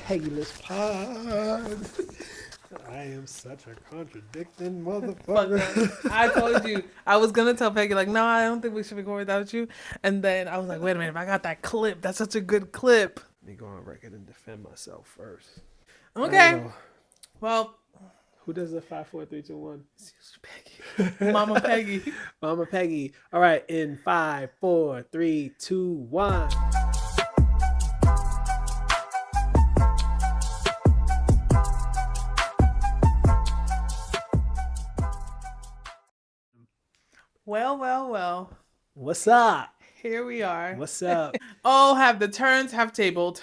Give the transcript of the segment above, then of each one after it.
PEGGY-LESS POD. I am such a contradicting motherfucker. I told you. I was going to tell Peggy, like, no, I don't think we should record without you. And then I was like, wait a minute, if I got that clip, that's such a good clip. Let me go on record and defend myself first. Okay. Well, who does the 5, 4, 3, 2, 1? Peggy. Mama Peggy. Mama Peggy. All right, in 5, 4, 3, 2, 1. Well. What's up? Here we are. What's up? Oh, have the turns have tabled.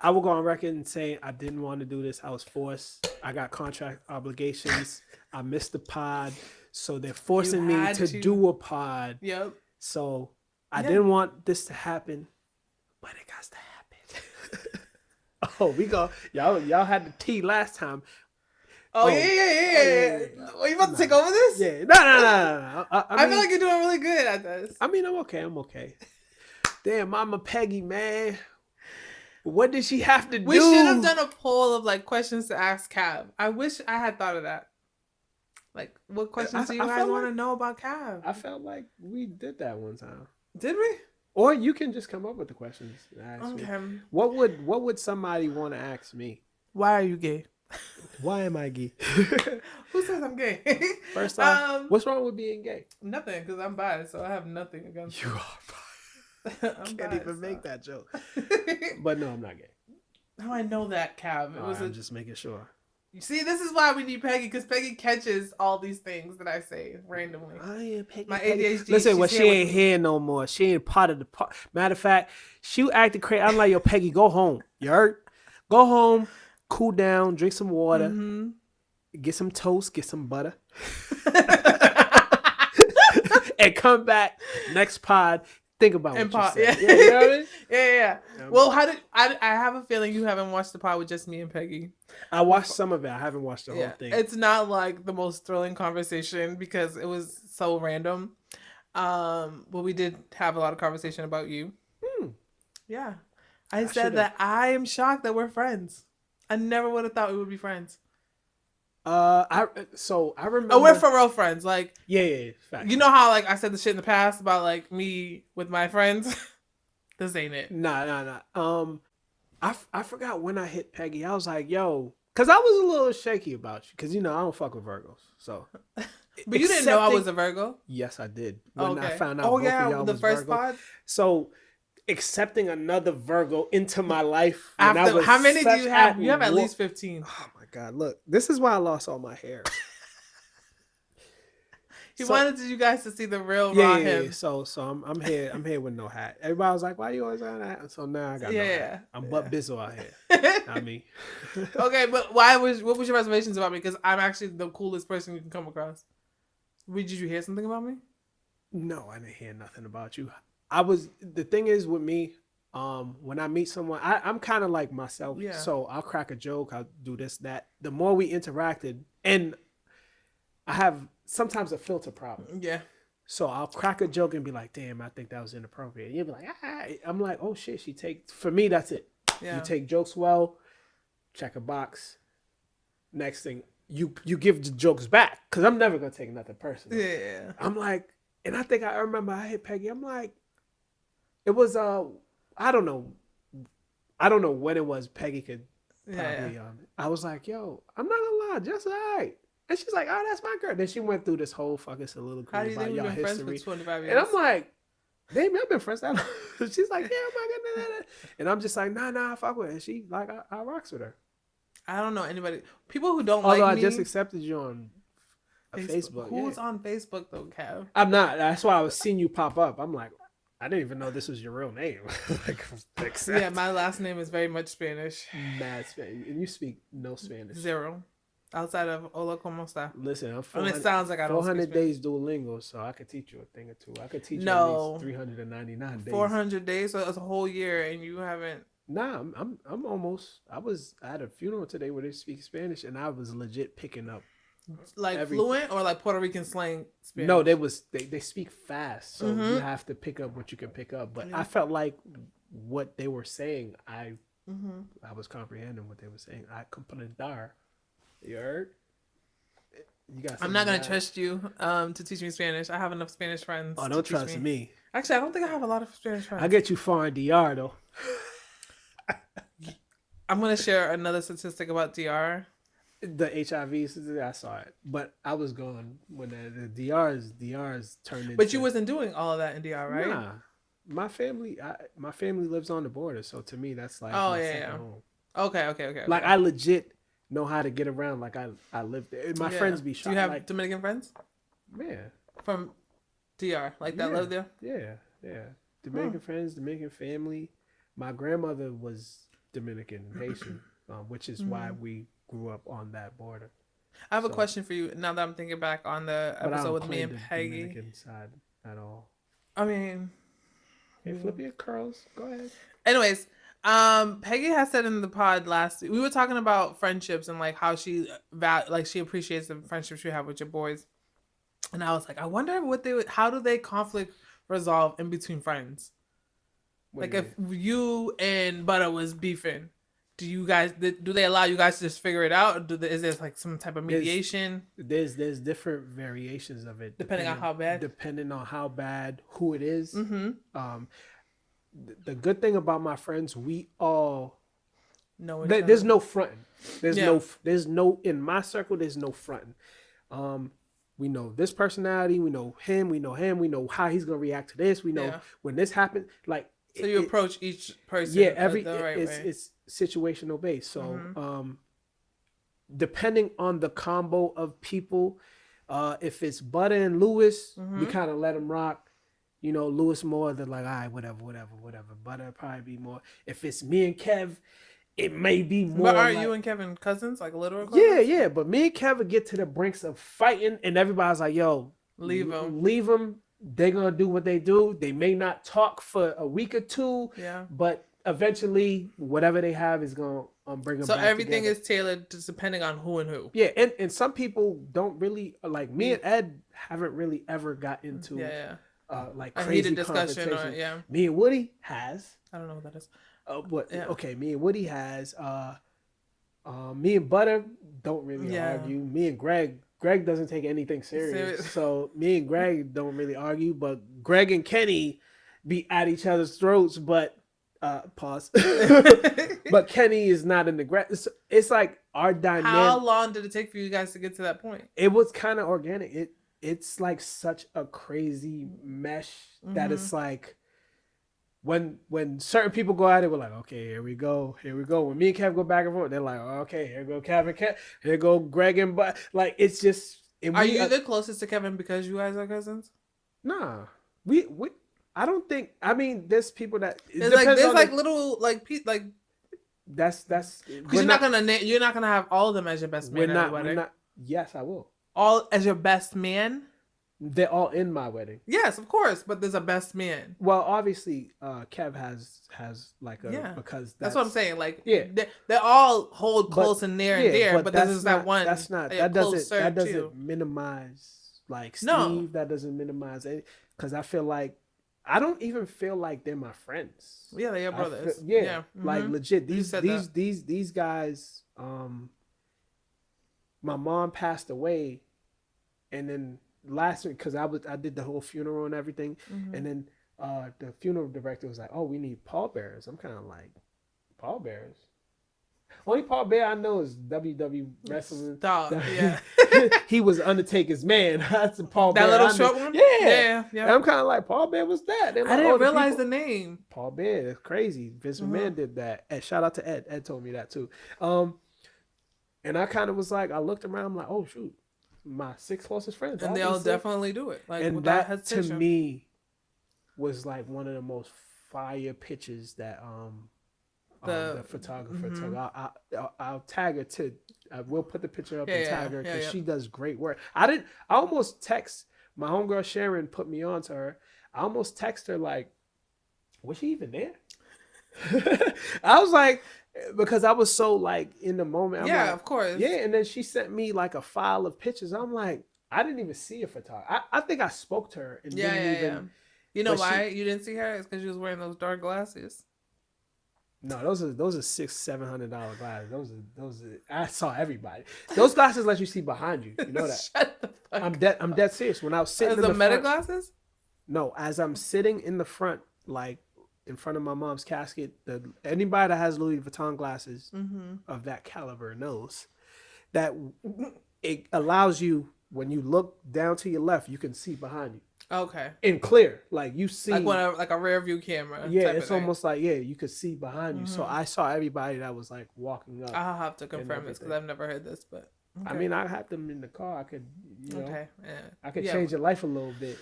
I will go on record and say I didn't want to do this. I was forced. I got contract obligations. I missed the pod. So they're forcing me to do a pod. Yep. So I didn't want this to happen, but it got to happen. Oh, we go. Y'all had the tea last time. Oh, yeah. Are you about to take over this? Yeah. No. I feel like you're doing really good at this. I mean, I'm okay. Damn, Mama Peggy, man. What did she have to do? We should have done a poll of like questions to ask Cav. I wish I had thought of that. Like, what questions do you guys want to know about Cav? I felt like we did that one time. Did we? Or you can just come up with the questions. Okay. Me. What would somebody want to ask me? Why are you gay? Why am I gay? Who says I'm gay? First off, what's wrong with being gay? Nothing, because I'm biased, so I have nothing against you. Are biased. I can't even make that joke. But no, I'm not gay. How I know that, Cav? I'm just making sure. You see, this is why we need Peggy, because Peggy catches all these things that I say randomly. Oh, yeah, Peggy. My ADHD. Listen, well, she ain't here no more. She ain't part of the part. Matter of fact, she acted crazy. I'm like, yo, Peggy, go home. You heard? Go home. Cool down, drink some water, get some toast, get some butter, and come back next pod. Think about what you said. Yeah. You know what I mean? Yeah. Well, I have a feeling you haven't watched the pod with just me and Peggy. I watched some of it. I haven't watched the whole thing. It's not like the most thrilling conversation because it was so random. But we did have a lot of conversation about you. Yeah. I said that I am shocked that we're friends. I never would have thought we would be friends. I remember. Oh, we're for real friends. Like, yeah. Fact. You know how like I said the shit in the past about like me with my friends. This ain't it. Nah. I forgot when I hit Peggy. I was like, yo, because I was a little shaky about you, because I don't fuck with Virgos. So, but you didn't know I was a Virgo. Yes, I did. When I found out. Oh yeah, the first pod. So. Accepting another Virgo into my life. After, how many do you have? You have at least 15. Oh my God! Look, this is why I lost all my hair. He wanted you guys to see the real raw him. So I'm here. I'm here with no hat. Everybody was like, "Why you always on that?" So now I got no hat. I'm butt bizzle out here. Not me. Okay, but what was your reservations about me? Because I'm actually the coolest person you can come across. Did you hear something about me? No, I didn't hear nothing about you. The thing is with me, when I meet someone, I'm kind of like myself. Yeah. So I'll crack a joke. I'll do this, that. The more we interacted, and I have sometimes a filter problem. Yeah. So I'll crack a joke and be like, damn, I think that was inappropriate. And you'll be like, I'm like, oh shit, for me, that's it. Yeah. You take jokes well, check a box. Next thing, you give the jokes back. Because I'm never going to take nothing personal. Yeah. I'm like, and I think I remember I hit Peggy. I'm like, it was I don't know when it was. Peggy could probably I was like, yo, I'm not gonna lie, just all right. And she's like, oh, that's my girl. Then she went through this whole fucking soliloquy about y'all history. For 25 years? And I'm like, damn, I've been friends that long. She's like, yeah, my goodness. And I'm just like, nah, I fuck with her. And she like I rocks with her. I don't know anybody. People who don't like me. Although I just accepted you on Facebook. Who's on Facebook though, Cav? I'm not. That's why I was seeing you pop up. I'm like, I didn't even know this was your real name. Yeah, my last name is very much Spanish. Mad Spanish. And you speak no Spanish. Zero. Outside of hola, ¿cómo está? Listen, I'm it sounds like I don't 400 days Duolingo, so I could teach you a thing or two. I could teach you at least 399 days. 400 days? So it's a whole year and you haven't... Nah, I'm almost... I had a funeral today where they speak Spanish and I was legit picking up. Like fluent or like Puerto Rican slang Spanish? No, they speak fast, so you have to pick up what you can pick up. But I felt like what they were saying, I I was comprehending what they were saying. I comprendar. You heard? You got. I'm not gonna trust you to teach me Spanish. I have enough Spanish friends. Oh, don't trust me. Actually, I don't think I have a lot of Spanish friends. I get you far in DR though. I'm gonna share another statistic about DR. The HIV statistic, I saw it, but I was gone when the DR's turned into. But you wasn't doing all of that in DR, right? Nah, my family lives on the border, so to me that's like home. Okay. Like I legit know how to get around. Like I live there. My friends be shocked. Do you have Dominican friends? Yeah. From DR, like that live there? Yeah. Dominican friends, Dominican family. My grandmother was Dominican Haitian, which is why we grew up on that border. I have a question for you now that I'm thinking back on the episode with me and Peggy. Dominican side at all. I mean, hey, flip your curls. Go ahead. Anyways, Peggy has said in the pod last week, we were talking about friendships and like how she appreciates the friendships you have with your boys. And I was like, I wonder how do they conflict resolve in between friends? Like if you and Butter was beefing, do they allow you guys to just figure it out? Or is there like some type of mediation? There's different variations of it depending on how bad. Depending on how bad, who it is. Mm-hmm. The good thing about my friends, we all know. There's no fronting. There's no in my circle. There's no fronting. We know this personality. We know him. We know how he's gonna react to this. We know when this happens. Like so, you approach each person. Yeah, it's situational based. So, depending on the combo of people, if it's Butter and Lewis, we kind of let them rock. You know, Lewis more than like, all right, whatever. Butter probably be more. If it's me and Kev, it may be more. But are you and Kevin cousins, like literal cousins? Yeah. But me and Kevin get to the brinks of fighting, and everybody's like, yo, leave them. They're going to do what they do. They may not talk for a week or two, but eventually whatever they have is going to bring them back So everything together. is tailored just depending on who and who. Yeah, and some people don't really, like me and Ed haven't really ever got into like crazy discussion. Me and Woody has. I don't know what that is. Okay, me and Woody has. Me and Butter don't really argue. Me and Greg doesn't take anything serious. So me and Greg don't really argue, but Greg and Kenny be at each other's throats, but pause. But Kenny is not in the it's like our dynamic. How long did it take for you guys to get to that point? It was kind of organic. It's like such a crazy mesh that it's like when certain people go at it, we're like, okay, here we go. When me and Kev go back and forth, they're like, okay, here go Kev and Kev, here go Greg and Bud. Like it's just. Are you the closest to Kevin because you guys are cousins? Nah, we. I don't think. I mean, there's people that. There's little That's because you're not gonna have all of them as your best man. We're not. Yes, I will. All as your best man. They're all in my wedding. Yes, of course, but there's a best man. Well, obviously, Kev has like a because that's what I'm saying. Like they all hold close and near and dear, but there's that one. That's not that doesn't minimize like Steve. No. That doesn't minimize it because I feel like I don't even feel like they're my friends. Yeah, they're your brothers. Like legit. These guys. My mom passed away, and then. Last week, because I did the whole funeral and everything, and then the funeral director was like, "Oh, we need pallbearers." I'm kind of like, pallbearers. Only pallbearer I know is WWE wrestling. Dog, yeah. He was Undertaker's man. That's the pallbearer. That little short one. Yeah. And I'm kind of like, pallbearer was that? Like, I didn't realize the name. Pallbearer, it's crazy. Vince McMahon did that. And shout out to Ed. Ed told me that too. And I kind of was like, I looked around. I'm like, oh shoot. My 6 closest friends, and they'll definitely do it. Like, and that to me was like one of the most fire pictures that the photographer took. I'll tag her too. I will put the picture up and tag her because she does great work. I almost text my homegirl Sharon, put me on to her. I almost text her like, was she even there? I was like. Because I was so like in the moment. I'm of course. Yeah, and then she sent me like a file of pictures. I'm like, I didn't even see a photographer. I think I spoke to her and didn't even. You know why you didn't see her? It's because she was wearing those dark glasses. No, those are $600-$700 glasses. Those are. I saw everybody. Those glasses let you see behind you. You know that. Shut the fuck I'm dead serious. When I was sitting As in the the meta front, glasses? no, as I'm sitting in the front, like in front of my mom's casket, anybody that has Louis Vuitton glasses of that caliber knows that it allows you, when you look down to your left, you can see behind you. Okay. In clear, like you see, like a rear view camera. Yeah, it's almost like you could see behind you. So I saw everybody that was like walking up. I'll have to confirm this because I've never heard this, but okay. I mean, I have them in the car. I could, okay, I could change your life a little bit.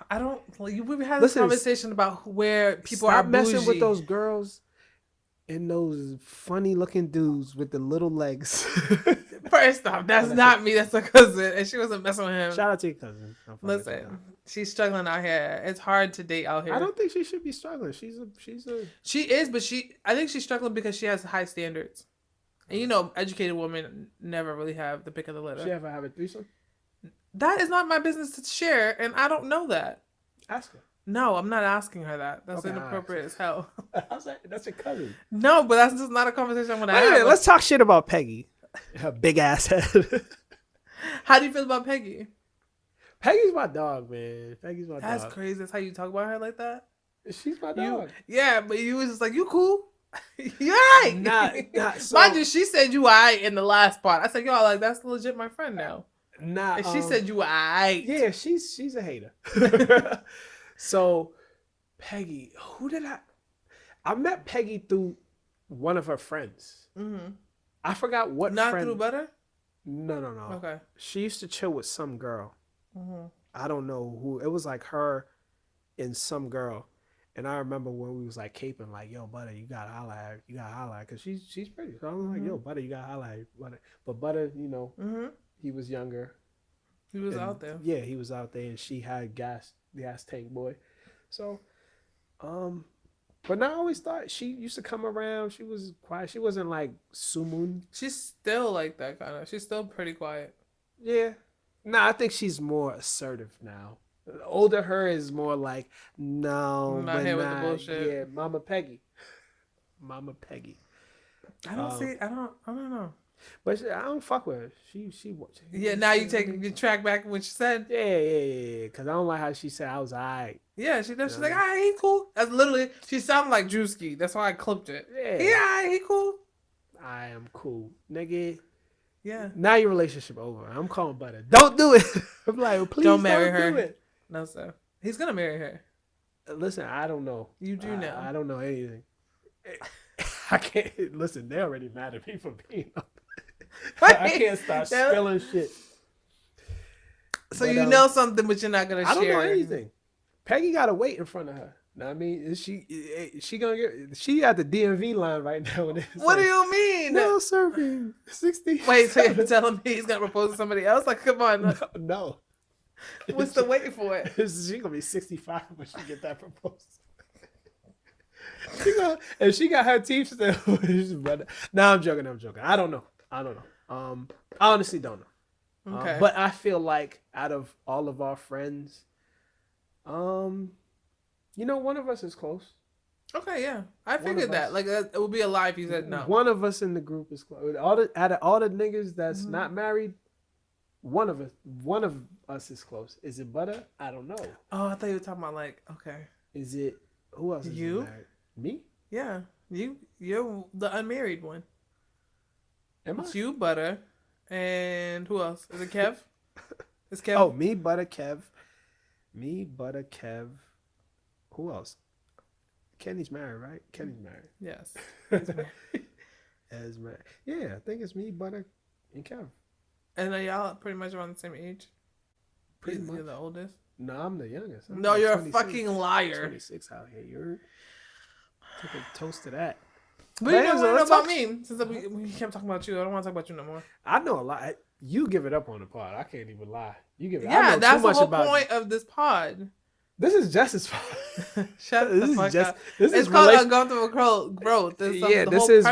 I don't. We've had this conversation about where people are messing with those girls and those funny looking dudes with the little legs. First off, that's not me. That's a cousin, and she wasn't messing with him. Shout out to your cousin. Listen, she's struggling out here. It's hard to date out here. I don't think she should be struggling. She is, but I think she's struggling because she has high standards. And educated women never really have the pick of the litter. She ever have a threesome? That is not my business to share, and I don't know that. Ask her. No, I'm not asking her that. That's inappropriate as hell. That's your cousin. No, but that's just not a conversation I'm gonna have. Let's talk shit about Peggy. Her big ass head. How do you feel about Peggy? Peggy's my dog, man. Peggy's my dog. That's crazy. That's how you talk about her like that? She's my dog. Yeah, but you was just like, you cool? You alright? Nah, so, mind you, she said you alright in the last part. I said, yo, like that's legit my friend now. Nah. And she said you alright. Yeah, she's a hater. So Peggy, I met Peggy through one of her friends. Mm-hmm. I forgot what Not friend. through Butter? No. Okay. She used to chill with some girl. Mm-hmm. I don't know who. It was like her and some girl. And I remember when we was like caping, like, yo, Butter, you gotta holla at her. You gotta holla at her. Because she's pretty. So I was like, yo, Butter, you gotta holla at her. Butter. But Butter, he was younger. He was out there. Yeah, he was out there. And she had gas tank boy. So, but I always thought she used to come around. She was quiet. She wasn't like Sumun. She's still like that kind of. She's still pretty quiet. Yeah. I think she's more assertive now. The older her is more like, no, I'm not here with the bullshit. Yeah, Mama Peggy. I don't know. But I don't fuck with her. She now you take your track back what she said. Yeah. Because I don't like how she said I was alright. Yeah, she does. She's like, alright, he cool. That's literally, she sounded like Drewski. That's why I clipped it. Yeah, he cool. I am cool, nigga. Yeah. Now your relationship over. I'm calling Butter. Don't do it. I'm like, well, please don't marry her. Do it. No, sir. He's gonna marry her. Listen, I don't know. You do know. I don't know anything. I can't listen. They're already mad at me for being up. I can't start spilling shit. So you know something, but you're not gonna share. I don't know anything. Peggy gotta wait in front of her. Know what I mean, is she gonna get? She at the DMV line right now. What do you mean? No serving 60. Wait, so you're telling me he's gonna propose to somebody else? Like, come on. No. What's the wait for it? She gonna be 65 when she get that proposal. And she got her teeth still. No, I'm joking. I don't know. I honestly don't know. Okay. But I feel like out of all of our friends, one of us is close. Okay, yeah. I figured that. Like, it would be a lie if you said no. One of us in the group is close. Out of all the niggas that's not married, one of us is close. Is it Butter? I don't know. Oh, I thought you were talking about like, okay. Is it, who else is married? Me? Yeah. You're the unmarried one. Am I? It's you, Butter, and who else? Is it Kev? Is Kev? Oh, me, Butter, Kev. Who else? Kenny's married, right? Kenny's married. Yes. As married. Yeah, I think it's me, Butter, and Kev. And are y'all pretty much around the same age? Pretty much. You're the oldest? No, I'm the youngest. No, like you're 26. A fucking liar. 26 out here. You're take a toast to that. What do you know about me? Since we kept talking about you, I don't want to talk about you no more. I know a lot. You give it up on the pod. I can't even lie. You give it. Yeah, that's the whole point of this pod. This is Jess's pod. Shut the fuck up. It's called Uncomfortable Growth. This is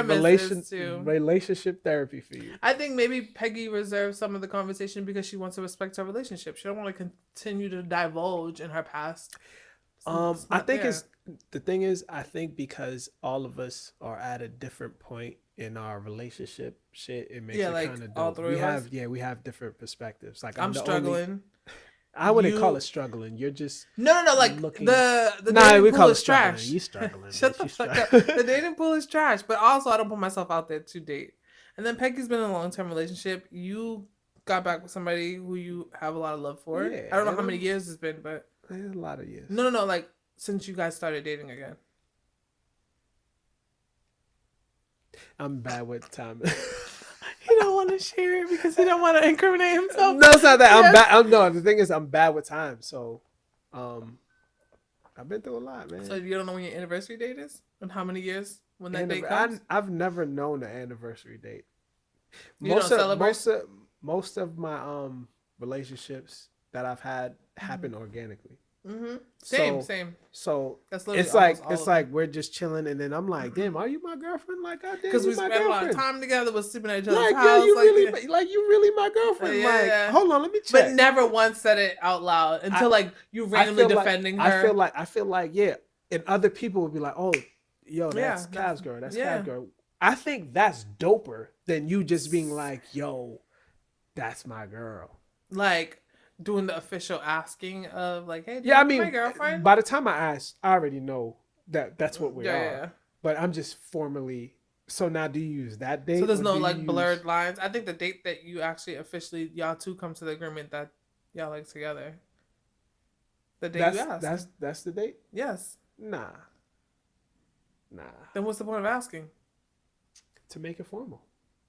relationship therapy for you. I think maybe Peggy reserves some of the conversation because she wants to respect her relationship. She don't want to continue to divulge in her past. I think it's the thing is, I think because all of us are at a different point in our relationship shit, it makes it like kind of all dope. three of us. We have different perspectives. Like I'm struggling. I wouldn't call it struggling. You're just no. Like looking... the Nah, dating we pool call it is struggling. trash. You struggling? Shut the fuck up. The dating pool is trash. But also, I don't put myself out there to date. And then Peggy's been in a long-term relationship. You got back with somebody who you have a lot of love for. Yeah, I don't know how many years it's been, but a lot of years. No. Like since you guys started dating again. I'm bad with time. He don't want to share it because he don't want to incriminate himself. No, it's not that. I'm bad. No, the thing is, I'm bad with time. So, I've been through a lot, man. So you don't know when your anniversary date is and how many years when that date comes? I've never known an anniversary date. You don't celebrate? Most of my relationships that I've had happen organically. Mm-hmm. Same. So that's it's like we're just chilling, and then I'm like, damn, are you my girlfriend? Like, I did. Because we spent a lot of time together, we're sleeping at each other's like, house. yeah, you really my girlfriend. Yeah. Like, hold on, let me check. But never once said it out loud until like you randomly defending her. I feel like yeah, and other people would be like, oh, yo, that's Cav's girl. That's Cav's girl. I think that's doper than you just being like, yo, that's my girl. Like doing the official asking of like, hey, yeah, I mean, my girlfriend. By the time I ask, I already know that's what we are. Yeah. But I'm just formally. So now, do you use that date? So there's no like blurred lines. I think the date that you actually officially y'all two come to the agreement that y'all like together. The date you asked. That's the date. Yes. Nah. Then what's the point of asking? To make it formal.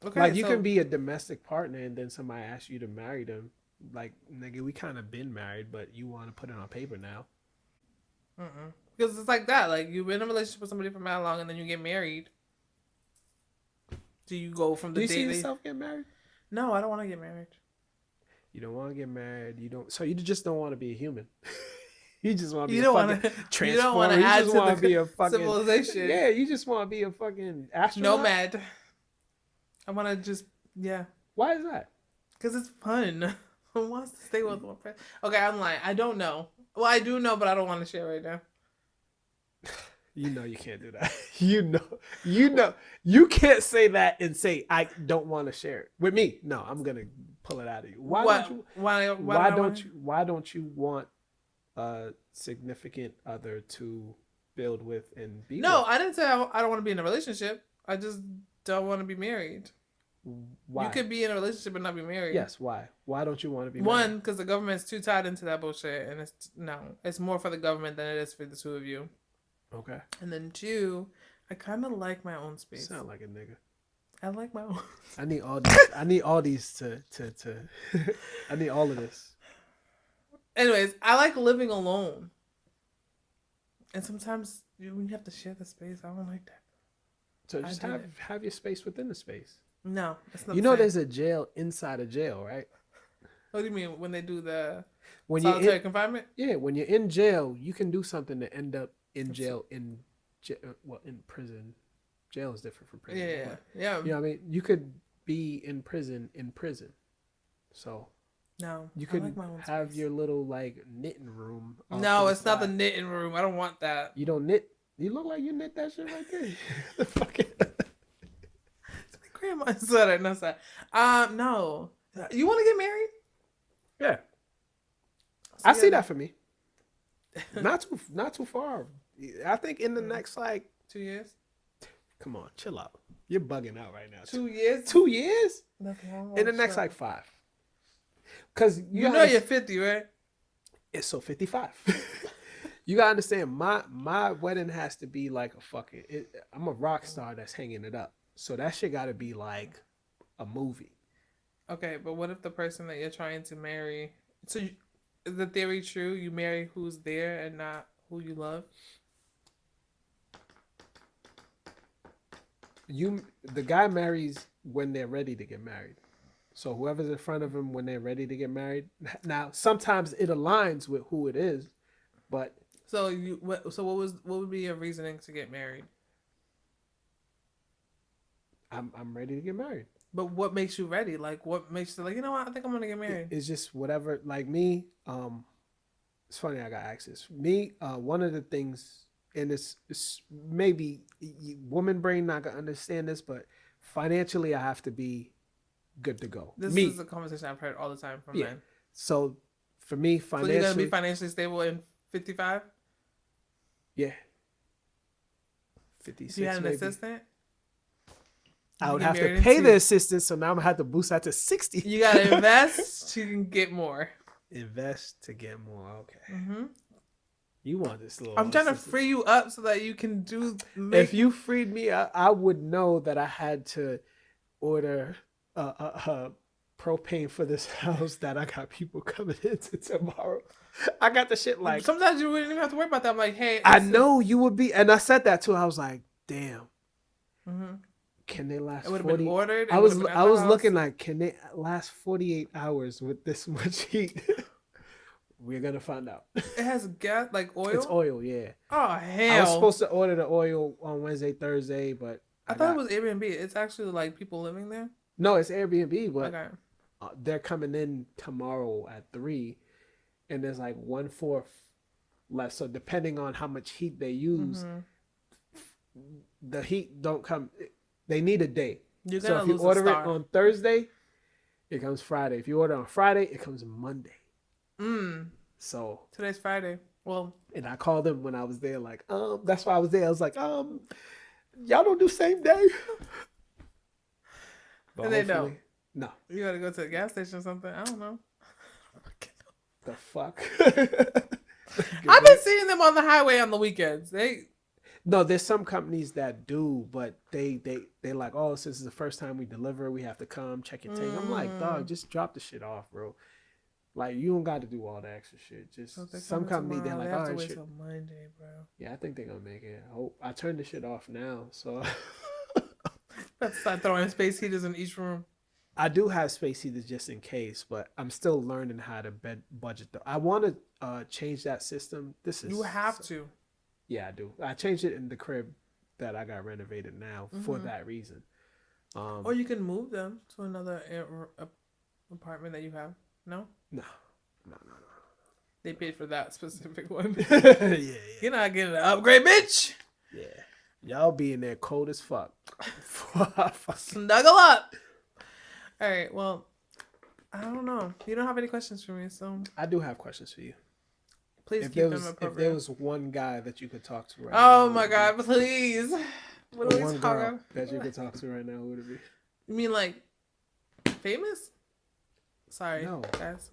Okay. Like you can be a domestic partner and then somebody asks you to marry them. Like, nigga, we kind of been married, but you want to put it on paper now. Because it's like that. Like, you've been in a relationship with somebody for that long, and then you get married. Do you go from the date? Do you see yourself get married? No, I don't want to get married. You don't want to get married. You don't. So you just don't want to be a human. You just want to be a fucking transformer. You don't want to add to the be a fucking civilization. Yeah, you just want to be a fucking astronaut. Nomad. I want to just, yeah. Why is that? Because it's fun. Who wants to stay with one person? Okay, I'm lying. I don't know. Well, I do know, but I don't want to share right now. You know you can't do that. You know. You can't say that and say, I don't want to share it. With me, no, I'm going to pull it out of you. Why don't you want a significant other to build with and be with? I didn't say I don't want to be in a relationship. I just don't want to be married. Why? You could be in a relationship and not be married. Yes, why? Why don't you want to be married? One, because the government's too tied into that bullshit, and it's more for the government than it is for the two of you. Okay. And then two, I kind of like my own space. Sound like a nigga. I like my own. I need all these. I need all these to. I need all of this. Anyways, I like living alone, and sometimes when you have to share the space, I don't like that. So just have your space within the space. No, it's not. You know, there's a jail inside a jail, right? What do you mean when they do the solitary confinement? Yeah, when you're in jail, you can do something to end up in jail in prison. Jail is different from prison. Yeah. You know what I mean? You could be in prison. So no, you could have your little like knitting room. No, it's not the knitting room. I don't want that. You don't knit. You look like you knit that shit right there. The fucking. Grandma sweater, no sir. No. You want to get married? Yeah. I see that for me. Not too far. I think in the next like 2 years. Come on, chill out. You're bugging out right now. 2 years? 2 years? Nothing wrong. In the next like 5. Cause you know you're 50, right? It's so 55. You gotta understand, my wedding has to be like a fucking. I'm a rock star that's hanging it up. So that shit got to be like a movie. Okay, but what if the person that you're trying to marry... So is the theory true? You marry who's there and not who you love? The guy marries when they're ready to get married. So whoever's in front of him when they're ready to get married. Now, sometimes it aligns with who it is, but... So what would be your reasoning to get married? I'm ready to get married. But what makes you ready? Like, what makes you like, you know what? I think I'm gonna get married. It's just whatever. Like me, it's funny I got asked this. Me, one of the things, and it's maybe woman brain not gonna understand this, but financially I have to be good to go. This is a conversation I've heard all the time from men. So for me, financially, so you're gonna be financially stable in 55? Yeah. 56. If you had an maybe. Assistant? I would have to pay the assistant, so now I'm gonna have to boost that to 60. You gotta invest to get more. Invest to get more. Okay. Mm-hmm. You want this little? I'm trying to free you up so that you can do. If you freed me, I would know that I had to order propane for this house that I got people coming into tomorrow. I got the shit like. Sometimes you wouldn't even have to worry about that. I'm like, hey. I know you would be, and I said that too. I was like, damn. Mm-hmm. Can they last? It would have been ordered. I was looking like, can they last 48 hours with this much heat? We're gonna find out. It has gas, like oil. It's oil, yeah. Oh hell! I was supposed to order the oil on Wednesday, Thursday, but I thought it was Airbnb. It's actually like people living there. No, it's Airbnb, but okay. They're coming in tomorrow at 3, and there's like 1/4 left. So depending on how much heat they use, the heat don't come. They need a day. So if you order it on Thursday, it comes Friday. If you order on Friday, it comes Monday. So today's Friday. Well, and I called them when I was there. Like, that's why I was there. I was like, y'all don't do same day. But and they don't. No. You gotta go to the gas station or something. I don't know. The fuck. I've been seeing them on the highway on the weekends. No, there's some companies that do, but they like, oh, since it's the first time we deliver, we have to come check your tank. I'm like, dog, just drop the shit off, bro. Like, you don't got to do all the extra shit. Just some company, they're like, have to wait till Monday, bro. Yeah, I think they're gonna make it. I turned the shit off now, so. Let's start throwing space heaters in each room. I do have space heaters just in case, but I'm still learning how to budget though. I want to change that system. You have to. Yeah, I do. I changed it in the crib that I got renovated now for that reason. Or you can move them to another apartment that you have. No? No. They paid for that specific one. yeah. You're not getting an upgrade, bitch. Yeah. Y'all be in there cold as fuck. Snuggle up. All right. Well, I don't know. You don't have any questions for me, so. I do have questions for you. Please keep them appropriate. If there was one guy that you could talk to right now. Oh now. my God, please. What are we one girl that you could talk to right now, who would it be? You mean like famous? Sorry, no. guys.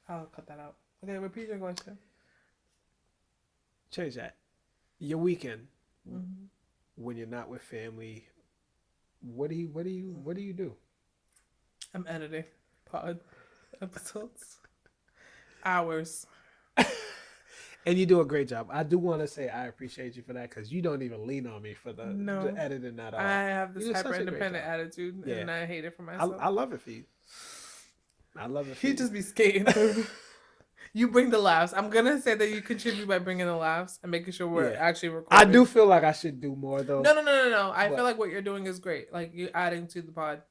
I'll cut that out. Okay, repeat your question. Change that. Your weekend, when you're not with family, what do you do? I'm editing pod episodes. Hours. And you do a great job. I do want to say I appreciate you for that because you don't even lean on me for the editing that. I have this hyper independent attitude, and I hate it for myself. I love it for you. I love it. He just be skating. You bring the laughs. I'm gonna say that you contribute by bringing the laughs and making sure we're actually recording. I do feel like I should do more though. No. I feel like what you're doing is great. Like you adding to the pod.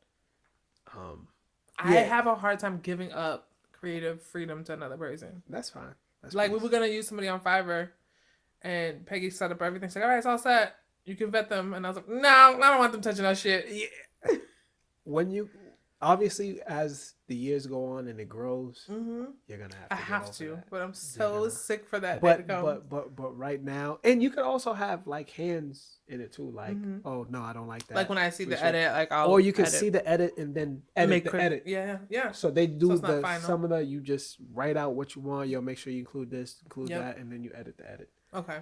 I have a hard time giving up creative freedom to another person. That's fine. We were gonna use somebody on Fiverr, and Peggy set up everything. She's like, all right, it's all set. You can vet them, and I was like, no, I don't want them touching our shit. Yeah. When you obviously as the years go on and it grows, you're gonna have to. I have to, but I'm so sick for that. But right now, and you could also have like hands in it too. Like, oh no, I don't like that. Like when I see the edit, like or you can see the edit and then edit. Yeah. So they do some of the you just write out what you want. You'll make sure you include this, include that, and then you edit the edit. Okay.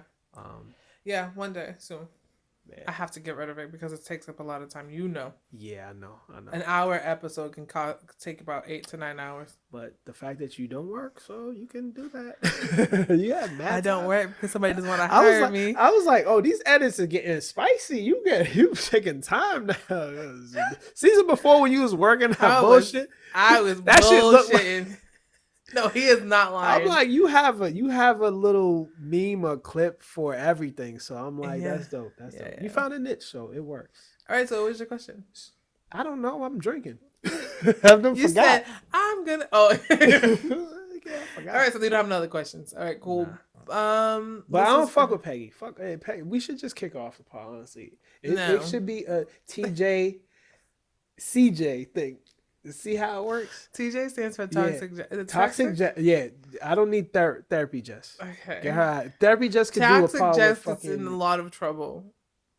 Yeah, one day soon. Yeah. I have to get rid of it because it takes up a lot of time. Yeah, I know. An hour episode can take about 8 to 9 hours. But the fact that you don't work, so you can do that. Yeah, I don't work because somebody doesn't want to hire me. I was like, oh, these edits are getting spicy. You taking time now. Season before when you was working on bullshit. I was bullshitting. No, he is not lying. I'm like, you have a little meme or clip for everything. So I'm like, that's dope. That's dope. You found a niche, so it works. All right, so what was your question? I don't know. I'm drinking. I forgot. Said, I'm gonna. Oh. Yeah, I forgot. All right, so they don't have no other questions. All right, cool. Nah. But I don't fuck with Peggy. Fuck Peggy. We should just kick off the pod, honestly. It should be a TJ CJ thing. See how it works? TJ stands for toxic. Yeah. Toxic Jess. Yeah, I don't need therapy, Jess. Okay. Get her out. Therapy Jess could do a pod Jess with fucking... is in a lot of trouble.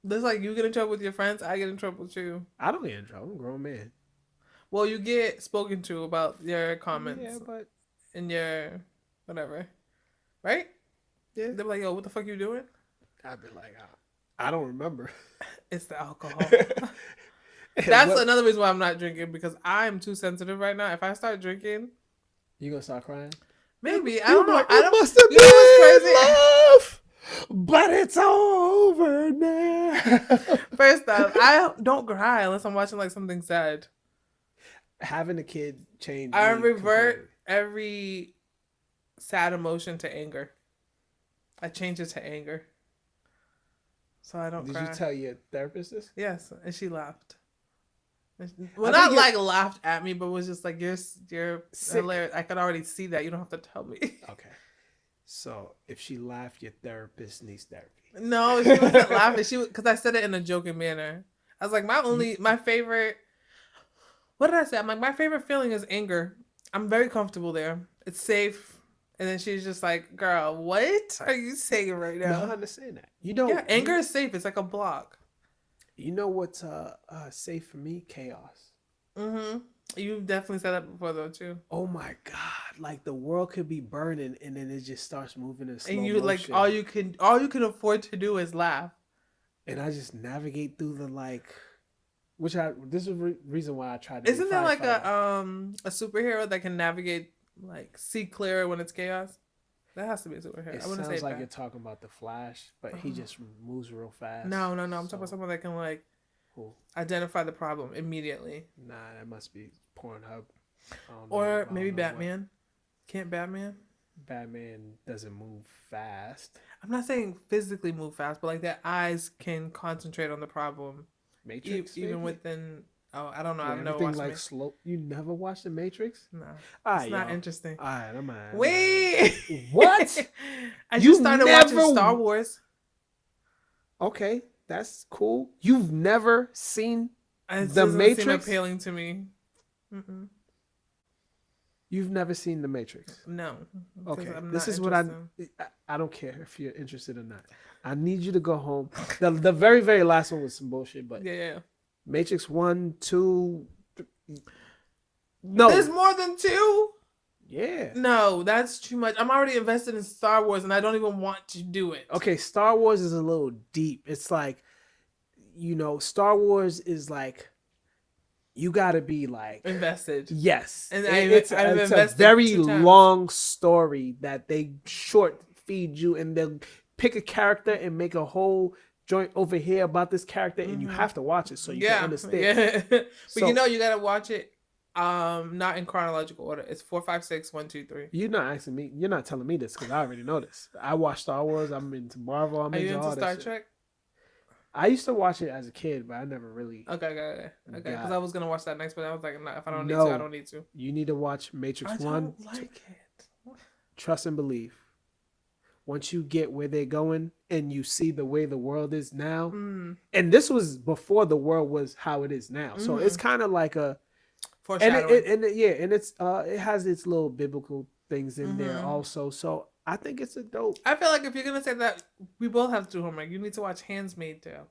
There's like you get in trouble with your friends, I get in trouble too. I don't get in trouble. I'm a grown man. Well, you get spoken to about your comments. Yeah, but in your whatever, right? Yeah. They're like, yo, what the fuck you doing? I'd be like, I don't remember. It's the alcohol. That's another reason why I'm not drinking, because I'm too sensitive right now. If I start drinking, you gonna start crying? Maybe. I don't know. I don't. Must have been love, but it's over now. First off, I don't cry unless I'm watching like something sad. Having a kid changed. I revert every sad emotion to anger. I change it to anger, so I don't. Did you tell your therapist this? Yes, and she laughed. Well, not like laughed at me, but was just like, you're hilarious. I could already see that. You don't have to tell me. Okay. So if she laughed, your therapist needs therapy. No, she wasn't laughing. She was, because I said it in a joking manner. I was like, my favorite. What did I say? I'm like, my favorite feeling is anger. I'm very comfortable there. It's safe. And then she's just like, girl, what are you saying right now? No, I understand that. You know, yeah, anger is safe. It's like a block. You know what's safe for me? Chaos. Mm-hmm. You've definitely said that before though too. Oh my God! Like the world could be burning, and then it just starts moving in slow motion. Like all you can afford to do is laugh. And I just navigate through the this is the reason why I tried to. Isn't there like a superhero that can navigate, like see clear when it's chaos? That has to be a superhero. It sounds like you're talking about the Flash, but he just moves real fast. No. I'm talking about someone that can like identify the problem immediately. Nah, that must be Pornhub. Or maybe Batman. Can't Batman? Batman doesn't move fast. I'm not saying physically move fast, but like their eyes can concentrate on the problem. Matrix, even within. Oh, I don't know. Yeah, I've never watched like slow. You never watched the Matrix? No, it's not interesting. All right, I'm out. Wait, what? I just started watching Star Wars. Okay, that's cool. You've never seen the Matrix? Seem appealing to me. Mm-mm. You've never seen the Matrix? No. Okay, this is what I don't care if you're interested or not. I need you to go home. The very, very last one was some bullshit, but yeah. Matrix 1, 2. No. There's more than 2? Yeah. No, that's too much. I'm already invested in Star Wars and I don't even want to do it. Okay, Star Wars is a little deep. It's like, Star Wars is like, you gotta be like invested. Yes. And it's a very long story that they short feed you, and they'll pick a character and make a whole joint over here about this character, and you have to watch it so you can understand. Yeah. But so, you gotta watch it not in chronological order. It's 4, 5, 6, 1, 2, 3. You're not asking me. You're not telling me this because I already know this. I watch Star Wars. I'm into Marvel. I'm into all Star Trek? I used to watch it as a kid, but I never really. Okay. Because I was gonna watch that next, but I was like, if I don't need to, I don't need to. You need to watch Matrix 1. I don't like it. Trust and believe. Once you get where they're going and you see the way the world is now, and this was before the world was how it is now, so it's kind of like a foreshadowing. And it's it has its little biblical things in there also. So I think it's a dope. I feel like if you're gonna say that, we both have to do homework. You need to watch Handmaid's Tale.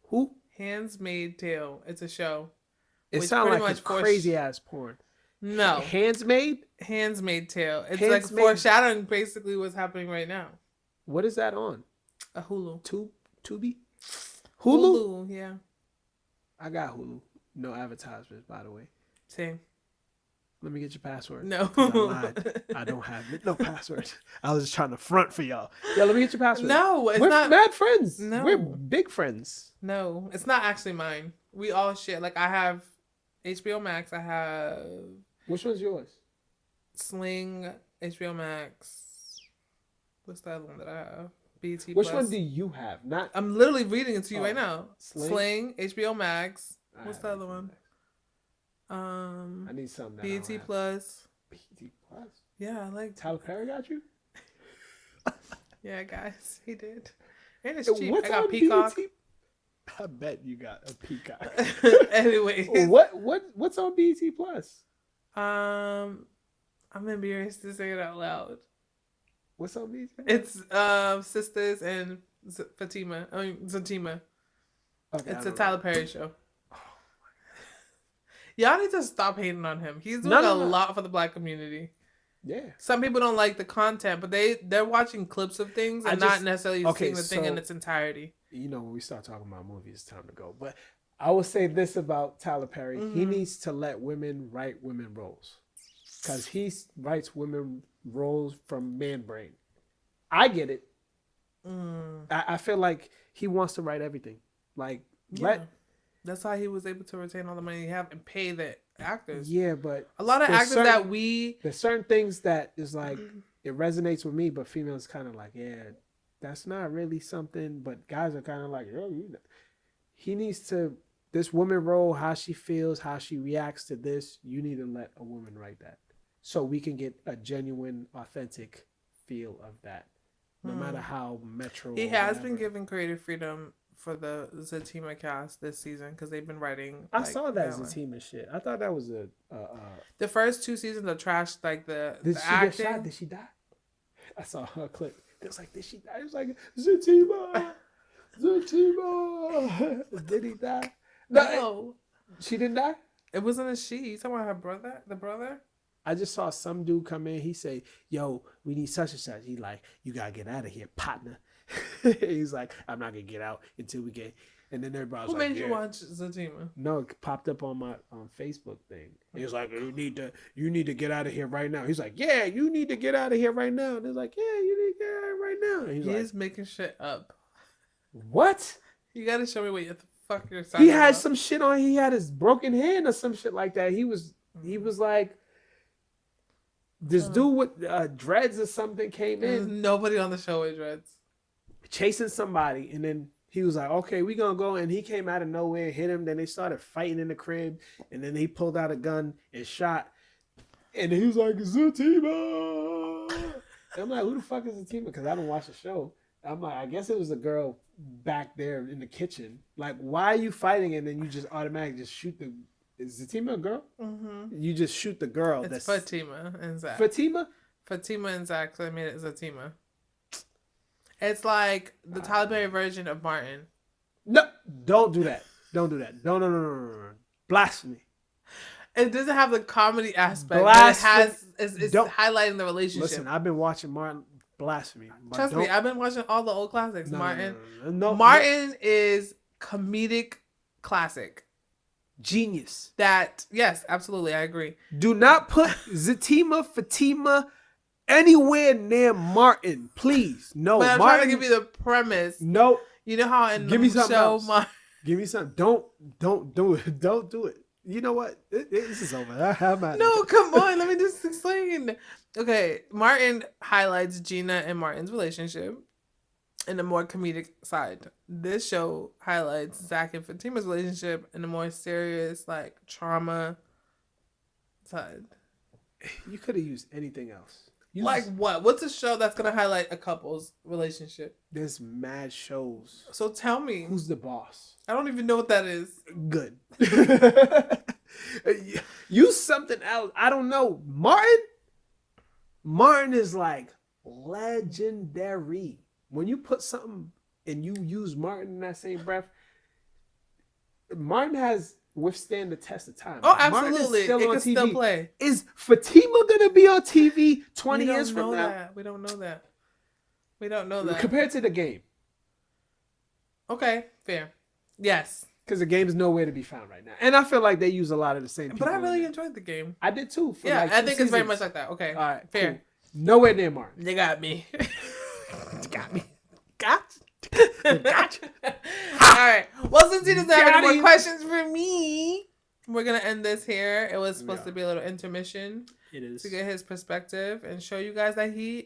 Who? Handmaid's Tale. It's a show. It sounds like a crazy ass porn. No. Handmaid's Tale. It's like foreshadowing basically what's happening right now. What is that on? A Hulu. Tubi? Hulu? Yeah. I got Hulu. No advertisements, by the way. Same. Let me get your password. No. I lied. I don't have no password. I was just trying to front for y'all. Yeah, let me get your password. No, we're not mad friends. No. We're big friends. No, it's not actually mine. We all share. Like I have HBO Max. I have. Which one's yours? Sling, HBO Max. What's the other one that I have? BT. Which one do you have? Not. I'm literally reading it to you right now. Sling, HBO Max. What's the other one? I need something. BT Plus. BT Plus. Yeah, I like Tyler Perry got you. Yeah, guys, he did. And it's cheap. What's I got on Peacock. BET? I bet you got a Peacock. Anyways, what's on BET Plus? I'm embarrassed to say it out loud. What's on BET? It's Sisters and Zatima. Okay, it's a Tyler Perry show. Y'all need to stop hating on him. He's doing a lot for the Black community. Yeah. Some people don't like the content, but they're watching clips of things and not necessarily seeing the thing in its entirety. You know, when we start talking about movies, it's time to go. But I will say this about Tyler Perry. Mm-hmm. He needs to let women write women roles. Because he writes women roles from man brain. I get it. I feel like he wants to write everything. Like, that's how he was able to retain all the money he have and pay the actors. Yeah, but a lot of actors there's certain things that is like it resonates with me, but females kind of like, yeah, that's not really something. But guys are kind of like, yo, he needs to this woman role, how she feels, how she reacts to this. You need to let a woman write that, so we can get a genuine, authentic feel of that. No matter how metro. He has been given creative freedom for the Zatima cast this season because they've been writing. I saw that Zatima shit. I thought that was the first 2 seasons are trash. Like the she acting. Get shot? Did she die? I saw her clip. It was like, did she die? It was like Zatima. Did he die? No, she didn't die. It wasn't a she. You talking about her brother? The brother? I just saw some dude come in. He say, "Yo, we need such and such." He like, "You gotta get out of here, partner." He's like, "I'm not gonna get out until we get." And then everybody was Who made you watch Zatima? No, it popped up on my Facebook thing. He was like, "You need to get out of here right now." He's like, "Yeah, you need to get out of here right now." And it's like, "Yeah, you need to get out right now." And he's making shit up. What? You gotta show me what the fuck you're talking about. He had some shit on. He had his broken hand or some shit like that. He was like. This dude with dreads or something came in. There's nobody on the show with dreads. Chasing somebody. And then he was like, okay, we gonna go. And he came out of nowhere and hit him. Then they started fighting in the crib. And then he pulled out a gun and shot. And he was like, Zatima. And I'm like, who the fuck is Zatima? Because I don't watch the show. I'm like, I guess it was a girl back there in the kitchen. Like, why are you fighting? And then you just automatically just shoot the... Is Zatima a girl? Mm-hmm. You just shoot the girl. It's Fatima and Zach. Fatima and Zach, so I made it Zatima. It's like the Tyler Perry version of Martin. No, don't do that. Don't do that. No. Blasphemy. It doesn't have the comedy aspect. Blasphemy. It's highlighting the relationship. Listen, I've been watching Martin. Blasphemy. Trust me, I've been watching all the old classics. Martin is comedic classic. Genius. Yes, absolutely, I agree. Do not put Fatima anywhere near Martin, please. No, but I'm Martin, trying to give you the premise. No, you know how in give the me something show, else. Give me something. Don't do it. Don't do it. You know what? This is over. I'm out. No, come on. Let me just explain. Okay, Martin highlights Gina and Martin's relationship in a more comedic side. This show highlights Zach and Fatima's relationship in a more serious, like, trauma side. You could have used anything else. Like what? What's a show that's going to highlight a couple's relationship? There's mad shows. So tell me. Who's the boss? I don't even know what that is. Good. Use something else. I don't know. Martin is like legendary. When you put something and you use Martin in that same breath, Martin has withstand the test of time. Oh, absolutely. It can still play. Is Fatima going to be on TV 20 years from now? We don't know that. We don't know that. Compared to the game. Okay, fair. Yes. Because the game is nowhere to be found right now. And I feel like they use a lot of the same people. But I really enjoyed the game. I did too. I think seasons. It's very much like that. Okay. All right. Fair. Cool. Nowhere near Martin. They got me. Got me. Gotcha. All right. Well, since he doesn't have any more questions for me, we're going to end this here. It was supposed to be a little intermission. It is. To get his perspective and show you guys that he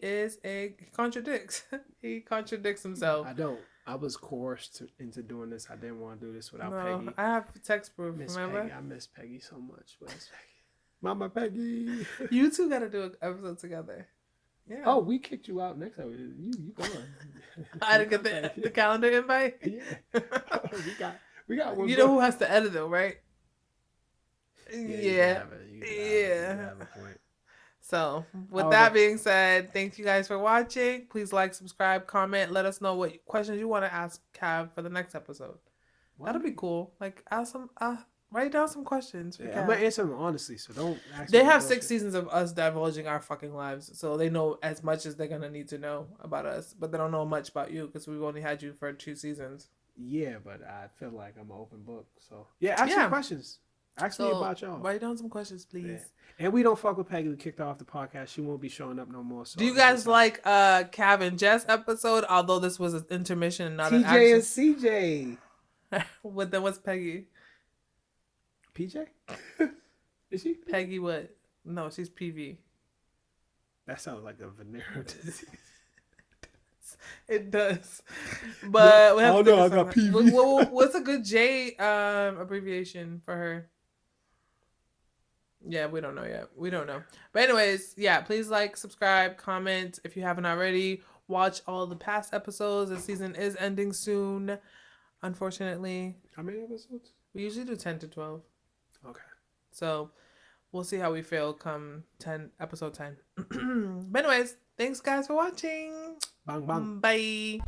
contradicts. He contradicts himself. I don't. I was coerced into doing this. I didn't want to do this without Peggy. I have text proof, Miss remember? Peggy. I miss Peggy so much. Where's Peggy? Mama Peggy. You two got to do an episode together. Yeah. Oh, we kicked you out next time. You gone. I didn't get the calendar invite. Yeah. we got one. You know who has to edit though, right? Yeah. You have a point. So, with that being said, thank you guys for watching. Please like, subscribe, comment. Let us know what questions you want to ask Cav for the next episode. What? That'll be cool. Like, ask some. Write down some questions. Yeah, I'm gonna answer them honestly, so don't ask They have 6 seasons of us divulging our fucking lives, so they know as much as they're gonna need to know about us, but they don't know much about you because we've only had you for 2 seasons. Yeah, but I feel like I'm an open book, so yeah, ask me questions. Ask me about y'all. Write down some questions, please. Yeah. And we don't fuck with Peggy. We kicked her off the podcast. She won't be showing up no more. So do you guys like Cav and Jess episode? Although this was an intermission and not an action. TJ and CJ. Then what's Peggy? PJ? Is she? Peggy what? No, she's PV. That sounds like a venereal disease. It does. But I got PV. What's a good J abbreviation for her? Yeah, we don't know yet. We don't know. But anyways, yeah, please like, subscribe, comment if you haven't already. Watch all the past episodes. The season is ending soon, unfortunately. How many episodes? We usually do 10 to 12. Okay. So we'll see how we feel come episode 10. But anyways, thanks guys for watching. Bang bang. Bye.